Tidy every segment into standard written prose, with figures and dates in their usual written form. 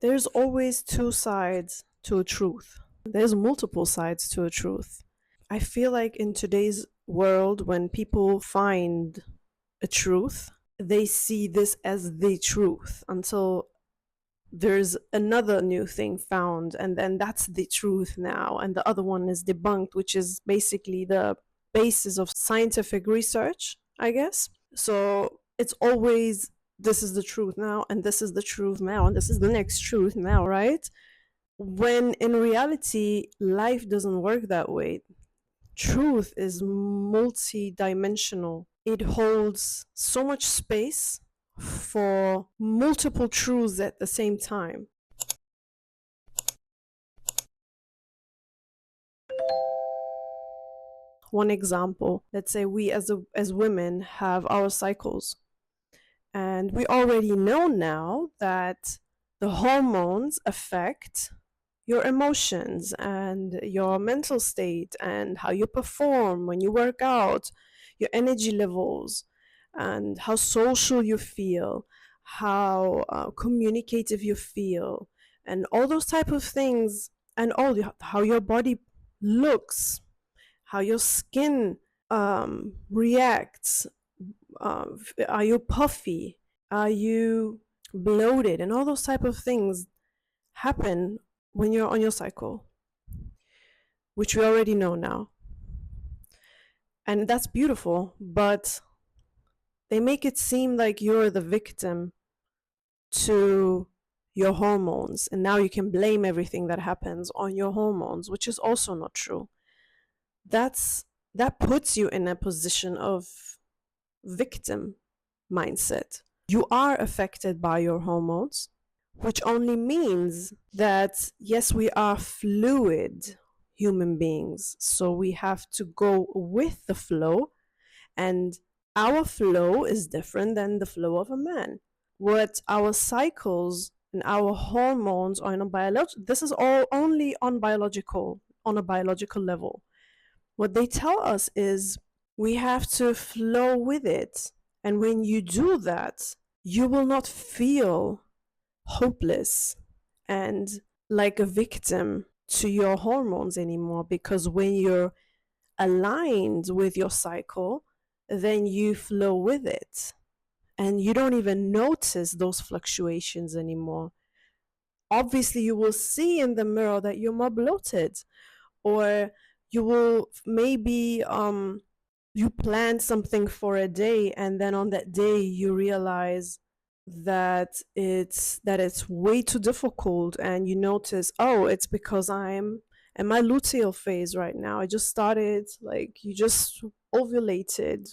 There's always two sides to a truth. There's multiple sides to a truth. I feel like in today's world, when people find a truth, they see this as the truth until there's another new thing found, and then that's the truth now, and the other one is debunked, which is basically the basis of scientific research, I guess. So it's always this is the truth now, and this is the truth now, and this is the next truth now, right? When in reality, life doesn't work that way. Truth is multi-dimensional. It holds so much space for multiple truths at the same time. One example, let's say we as women have our cycles, and we already know now that the hormones affect your emotions and your mental state and how you perform when you work out, your energy levels, and how social you feel, how communicative you feel, and all those type of things, and how your body looks, how your skin reacts. Are you puffy? Are you bloated? And all those type of things happen when you're on your cycle, which we already know now. And that's beautiful, but they make it seem like you're the victim to your hormones, and now you can blame everything that happens on your hormones, which is also not true. That's that puts you in a position of victim mindset. You are affected by your hormones, which only means that yes, we are fluid human beings. So we have to go with the flow, and our flow is different than the flow of a man. What our cycles and our hormones are in a biological, this is all only on a biological level. What they tell us is we have to flow with it. And when you do that, you will not feel hopeless and like a victim to your hormones anymore, because when you're aligned with your cycle, then you flow with it and you don't even notice those fluctuations anymore. Obviously, you will see in the mirror that you're more bloated, or you will maybe you plan something for a day, and then on that day you realize that it's way too difficult, and you notice, oh, it's because I'm in my luteal phase right now. I just started, like, you just ovulated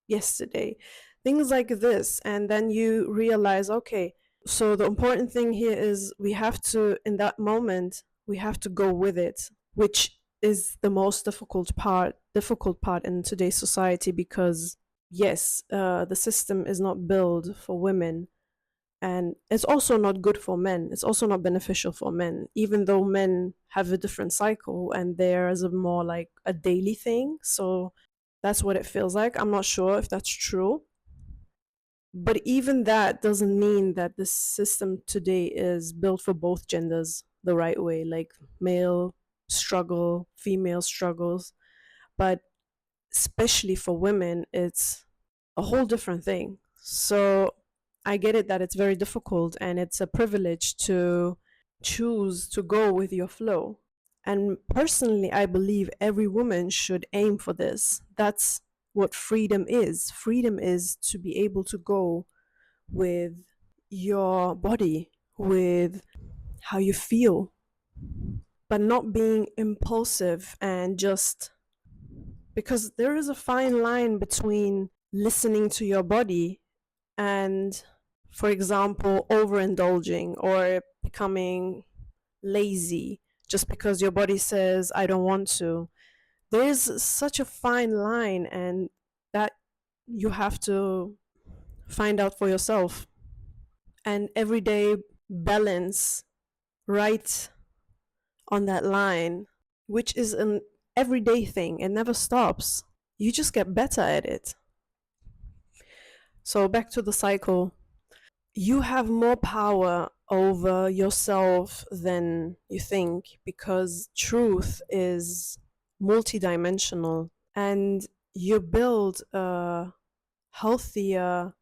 yesterday, things like this. And then you realize, okay, so the important thing here is we have to, in that moment, we have to go with it, which is the most difficult part in today's society, because yes, the system is not built for women, and it's also not good for men. It's also not beneficial for men, even though men have a different cycle and theirs is more like a daily thing. So that's what it feels like. I'm not sure if that's true, but even that doesn't mean that the system today is built for both genders the right way, like male struggle, female struggles. But especially for women, it's a whole different thing. So I get it that it's very difficult, and it's a privilege to choose to go with your flow. And personally, I believe every woman should aim for this. That's what freedom is. Freedom is to be able to go with your body, with how you feel, but not being impulsive and just, because there is a fine line between listening to your body and, for example, overindulging or becoming lazy just because your body says, I don't want to. There's such a fine line, and that you have to find out for yourself. And everyday balance right on that line, which is an everyday thing, it never stops. You just get better at it. So back to the cycle. You have more power over yourself than you think, because truth is multidimensional, and you build a healthier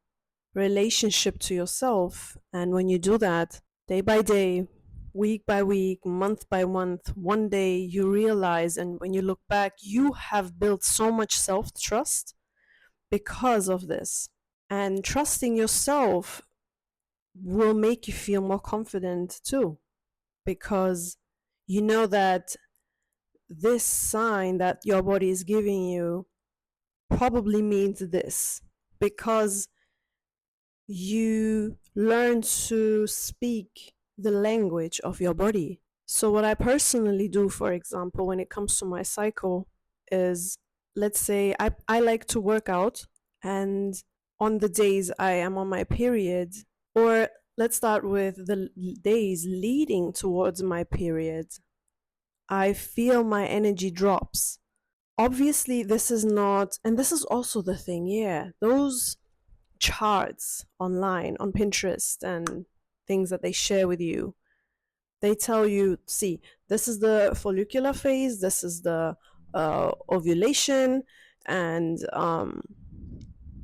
relationship to yourself. And when you do that day by day, week by week, month by month, one day you realize, and when you look back, you have built so much self trust because of this. And trusting yourself will make you feel more confident too, because you know that this sign that your body is giving you probably means this, because you learn to speak the language of your body. So, what I personally do, for example, when it comes to my cycle, is, let's say I like to work out, and on the days I am on my period, or let's start with the days leading towards my period, I feel my energy drops. Obviously, this is not, and this is also the thing, yeah, those charts online on Pinterest and things that they share with you, they tell you, see, this is the follicular phase, this is the ovulation, and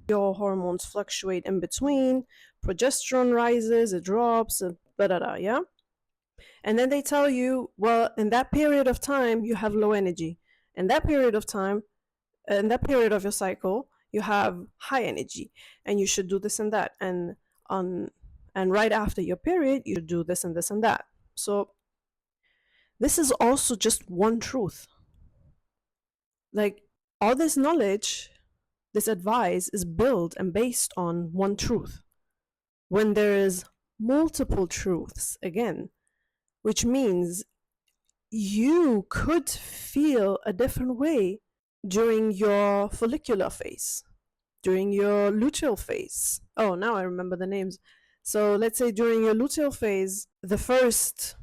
your hormones fluctuate in between. Progesterone rises, it drops, da da da, yeah? And then they tell you, well, in that period of time, you have low energy. In that period of time, in that period of your cycle, you have high energy, and you should do this and that. On and right after your period, you should do this and this and that. So this is also just one truth. Like, all this knowledge, this advice is built and based on one truth. When there is multiple truths, again, which means you could feel a different way during your follicular phase, during your luteal phase. Oh, now I remember the names. So let's say during your luteal phase, the first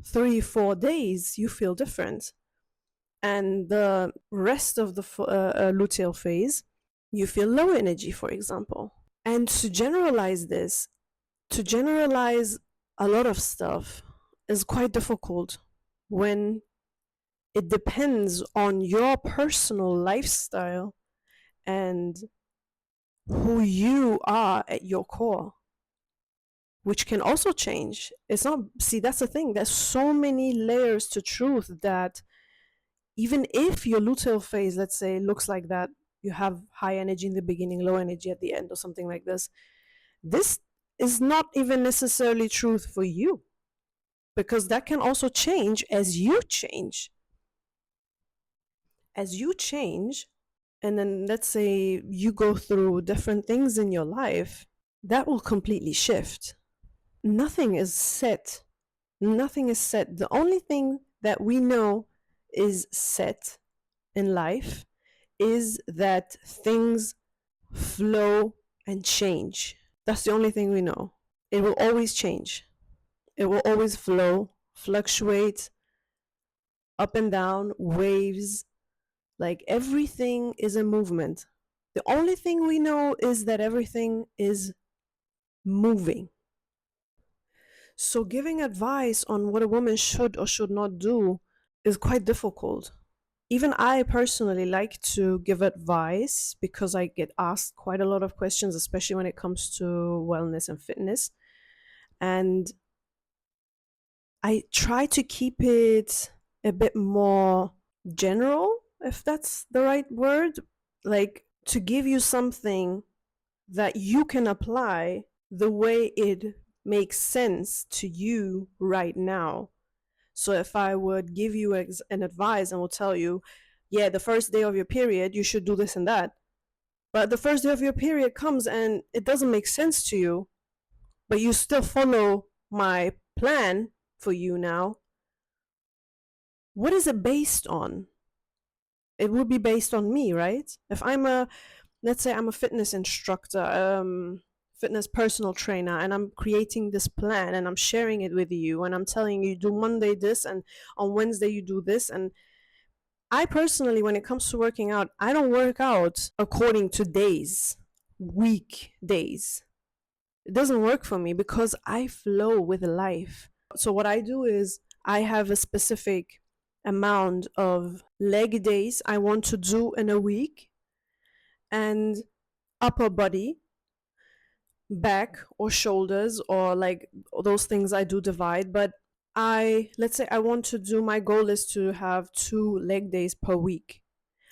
3, 4 days, you feel different. And the rest of the luteal phase, you feel low energy, for example. And to generalize this, to generalize a lot of stuff is quite difficult when it depends on your personal lifestyle and who you are at your core, which can also change. It's not, see, that's the thing. There's so many layers to truth that even if your luteal phase, let's say, looks like that, you have high energy in the beginning, low energy at the end, or something like this is not even necessarily truth for you, because that can also change as you change. As you change, and then let's say you go through different things in your life, that will completely shift. Nothing is set. Nothing is set. The only thing that we know is set in life is that things flow and change. That's the only thing we know. It will always change. It will always flow, fluctuate, up and down, waves. Like, everything is a movement. The only thing we know is that everything is moving. So, giving advice on what a woman should or should not do is quite difficult. Even I personally like to give advice because I get asked quite a lot of questions, especially when it comes to wellness and fitness. And I try to keep it a bit more general, if that's the right word, like to give you something that you can apply the way it makes sense to you right now. So if I would give you an advice and will tell you, yeah, the first day of your period, you should do this and that. But the first day of your period comes and it doesn't make sense to you, but you still follow my plan for you now. What is it based on? It would be based on me, right? If I'm a, let's say I'm a fitness instructor, fitness personal trainer, and I'm creating this plan and I'm sharing it with you, and I'm telling you, do Monday this, and on Wednesday you do this. And I personally, when it comes to working out, I don't work out according to days, week days. It doesn't work for me because I flow with life. So what I do is I have a specific amount of leg days I want to do in a week, and upper body, back or shoulders, or like those things I do divide. But let's say I want to do, my goal is to have 2 leg days per week.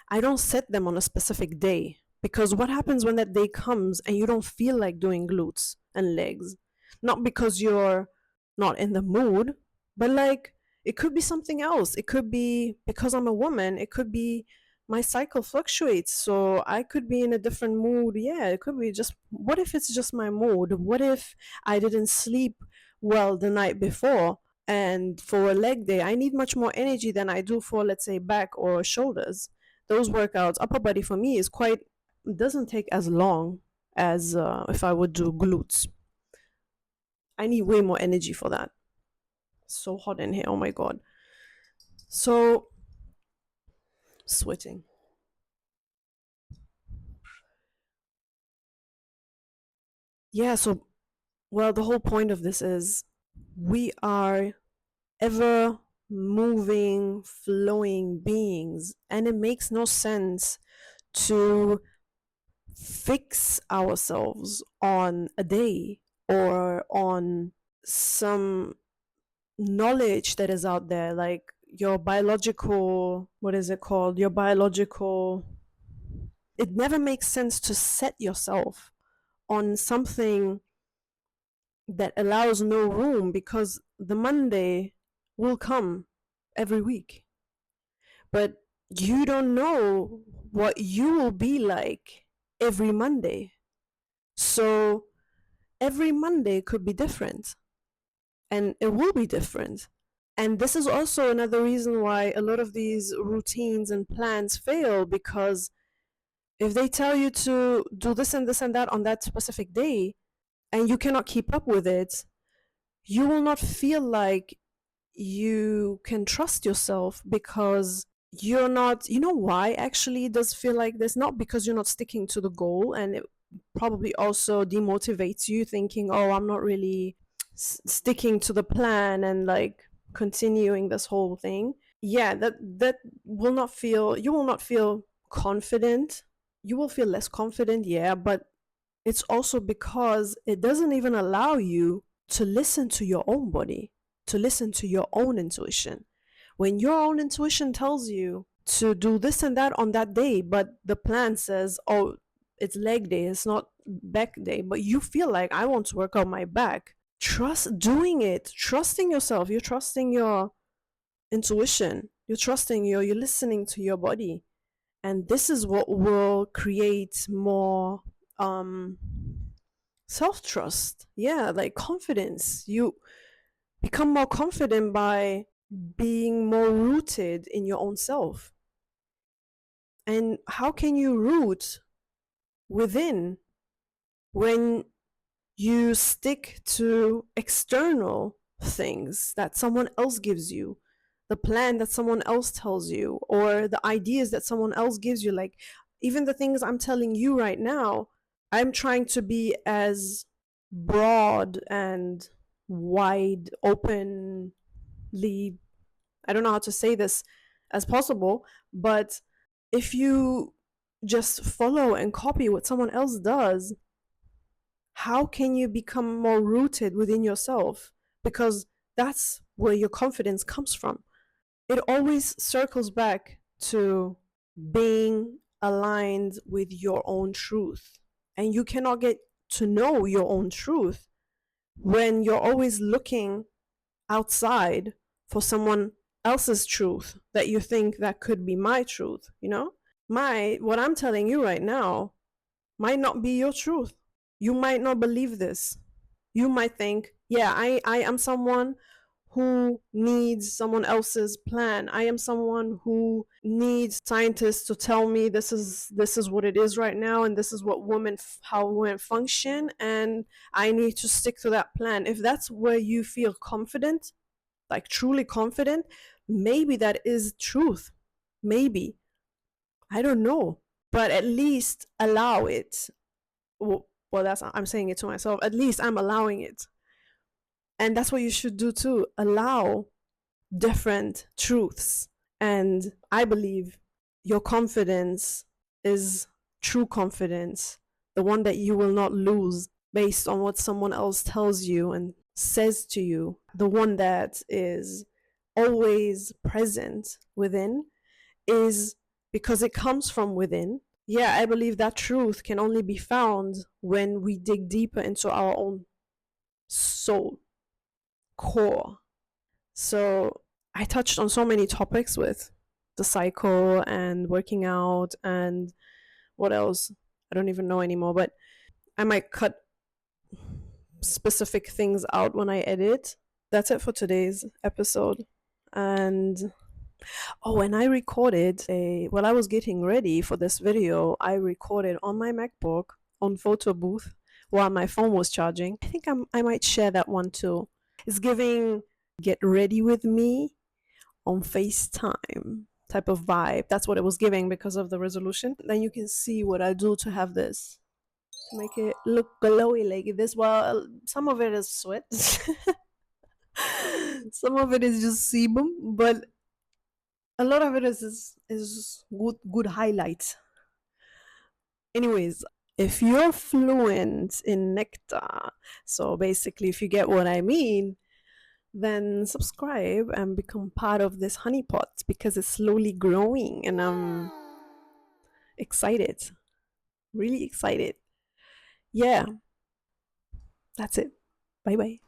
I don't set them on a specific day, because what happens when that day comes and you don't feel like doing glutes and legs? Not because you're not in the mood, but like it could be something else. It could be because I'm a woman, it could be my cycle fluctuates. So I could be in a different mood. Yeah, it could be just, what if it's just my mood? What if I didn't sleep well the night before? And for a leg day, I need much more energy than I do for, let's say, back or shoulders. Those workouts, upper body for me is quite, doesn't take as long as if I would do glutes. I need way more energy for that. So hot in here. Oh my god. So sweating. Yeah. So, well, the whole point of this is we are ever moving, flowing beings, and it makes no sense to fix ourselves on a day or on some knowledge that is out there, like your biological, what is it called, your biological, it never makes sense to set yourself on something that allows no room, because the Monday will come every week, but you don't know what you will be like every Monday. So every Monday could be different, and it will be different. And this is also another reason why a lot of these routines and plans fail, because if they tell you to do this and that on that specific day and you cannot keep up with it, you will not feel like you can trust yourself, because you're not, you know why actually it does feel like this? Not because you're not sticking to the goal, and it probably also demotivates you, thinking, oh, I'm not really sticking to the plan and like continuing this whole thing. Yeah, that will not feel, you will not feel confident. You will feel less confident, yeah, but it's also because it doesn't even allow you to listen to your own body, to listen to your own intuition. When your own intuition tells you to do this and that on that day, but the plan says, oh, it's leg day, it's not back day, but you feel like, I want to work out my back. Trust doing it, trusting yourself, you're trusting your intuition, you're listening to your body. And this is what will create more um self-trust, yeah, like confidence. You become more confident by being more rooted in your own self. And how can you root within when you stick to external things that someone else gives you, the plan that someone else tells you, or the ideas that someone else gives you? Like, even the things I'm telling you right now, I'm trying to be as broad and wide openly, I don't know how to say this, as possible. But if you just follow and copy what someone else does, how can you become more rooted within yourself? Because that's where your confidence comes from. It always circles back to being aligned with your own truth. And you cannot get to know your own truth when you're always looking outside for someone else's truth that you think that could be my truth, you know? What I'm telling you right now might not be your truth. You might not believe this. You might think, yeah, I am someone who needs someone else's plan. I am someone who needs scientists to tell me this is what it is right now, and this is what how women function, and I need to stick to that plan. If that's where you feel confident, like truly confident, maybe that is truth. Maybe. I don't know. But at least allow it. Well, that's I'm saying it to myself. At least I'm allowing it. And that's what you should do too. Allow different truths. And I believe your confidence is true confidence, the one that you will not lose based on what someone else tells you and says to you, the one that is always present within, is because it comes from within. Yeah, I believe that truth can only be found when we dig deeper into our own soul, core. So I touched on so many topics with the cycle and working out and what else? I don't even know anymore, but I might cut specific things out when I edit. That's it for today's episode. And oh, and I recorded while I was getting ready for this video, I recorded on my MacBook on photo booth while my phone was charging. I think I might share that one too. It's giving get ready with me on FaceTime type of vibe. That's what it was giving because of the resolution. Then you can see what I do to have this, to make it look glowy like this. Well, some of it is sweat. Some of it is just sebum, but a lot of it is good highlights. Anyways, if you're fluent in nectar, so basically if you get what I mean, then subscribe and become part of this honeypot because it's slowly growing and I'm excited. Really excited. Yeah, that's it. Bye bye.